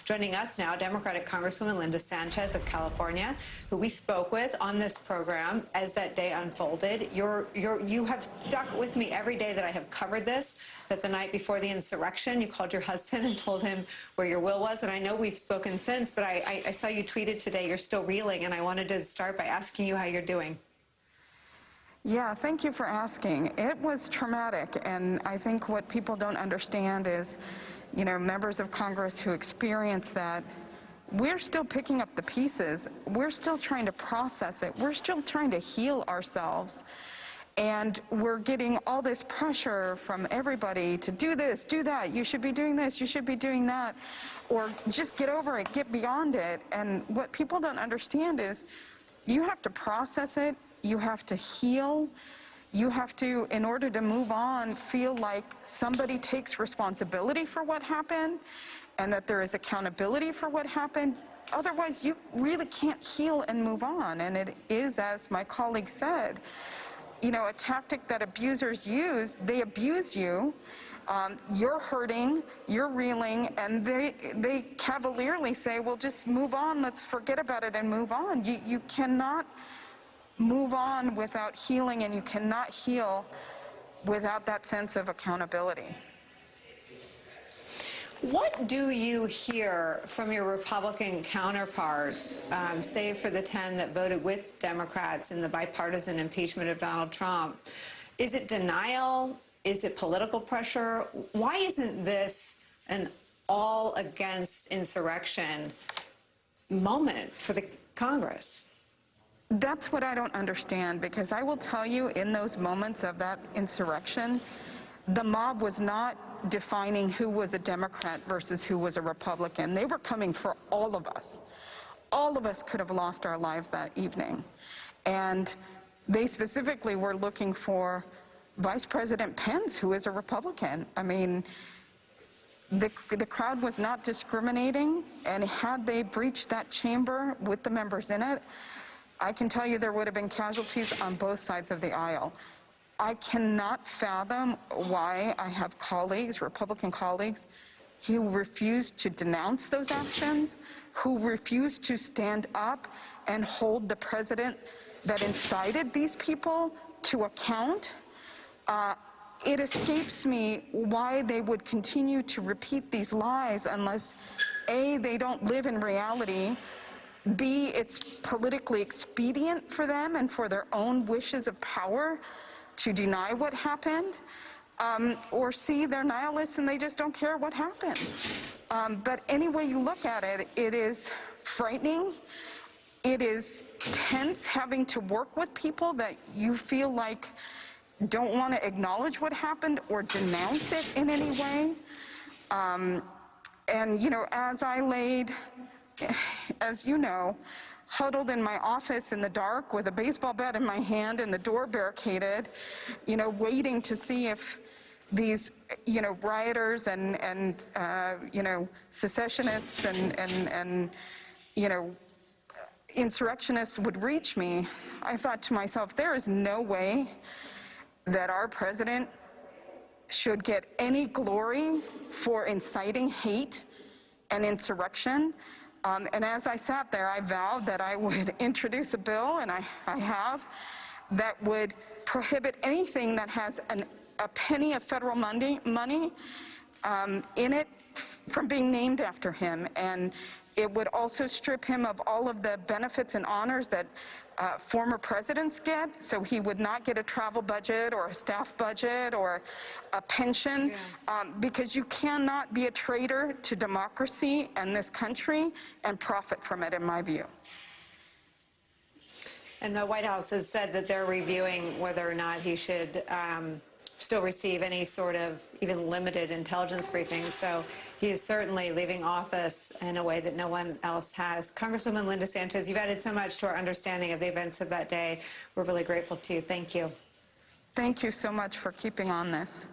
Joining us now, Democratic Congresswoman Linda Sánchez of California, who we spoke with on this program as that day unfolded. You have stuck with me every day that I have covered this, that the night before the insurrection, you called your husband and told him where your will was. And I know we've spoken since, but I saw you tweeted today you're still reeling, and I wanted to start by asking you how you're doing. Yeah, thank you for asking. It was traumatic, and I think what people don't understand is, you know, members of Congress who experience that, we're still picking up the pieces. We're still trying to process it. We're still trying to heal ourselves. And we're getting all this pressure from everybody to do this, do that, you should be doing this, you should be doing that, or just get over it, get beyond it. And what people don't understand is you have to process it, you have to heal, you have to, in order to move on, feel like somebody takes responsibility for what happened and that there is accountability for what happened. Otherwise, you really can't heal and move on. And it is, as my colleague said, you know, a tactic that abusers use. They abuse you, you're hurting, you're reeling, and they cavalierly say, well, just move on, let's forget about it and move on. You cannot move on without healing, and you cannot heal without that sense of accountability. What do you hear from your Republican counterparts, save for the 10 that voted with Democrats in the bipartisan impeachment of Donald Trump? Is it denial? Is it political pressure? Why isn't this an all against insurrection moment for the Congress? That's what I don't understand, because I will tell you, in those moments of that insurrection, the mob was not defining who was a Democrat versus who was a Republican. They were coming for all of us. All of us could have lost our lives that evening. And they specifically were looking for Vice President Pence, who is a Republican. I mean, the crowd was not discriminating, and had they breached that chamber with the members in it, I can tell you there would have been casualties on both sides of the aisle. I cannot fathom why I have colleagues, Republican colleagues, who refuse to denounce those actions, who refuse to stand up and hold the president that incited these people to account. It escapes me why they would continue to repeat these lies unless, A, they don't live in reality, B, it's politically expedient for them and for their own wishes of power to deny what happened, or C, they're nihilists and they just don't care what happens. But any way you look at it, it is frightening. It is tense having to work with people that you feel like don't want to acknowledge what happened or denounce it in any way. And, you know, as I laid, as you know, huddled in my office in the dark with a baseball bat in my hand and the door barricaded, you know, waiting to see if these, you know, rioters and you know, secessionists and you know, insurrectionists would reach me, I thought to myself, there is no way that our president should get any glory for inciting hate and insurrection. And as I sat there, I vowed that I would introduce a bill, and I have, that would prohibit anything that has a penny of federal money in it from being named after him. And it would also strip him of all of the benefits and honors that former presidents get. So he would not get a travel budget or a staff budget or a pension, because you cannot be a traitor to democracy and this country and profit from it, in my view. And the White House has said that they're reviewing whether or not he should still receive any sort of even limited intelligence briefings. So he is certainly leaving office in a way that no one else has. Congresswoman Linda Sánchez, you've added so much to our understanding of the events of that day. We're really grateful to you. Thank you. Thank you so much for keeping on this.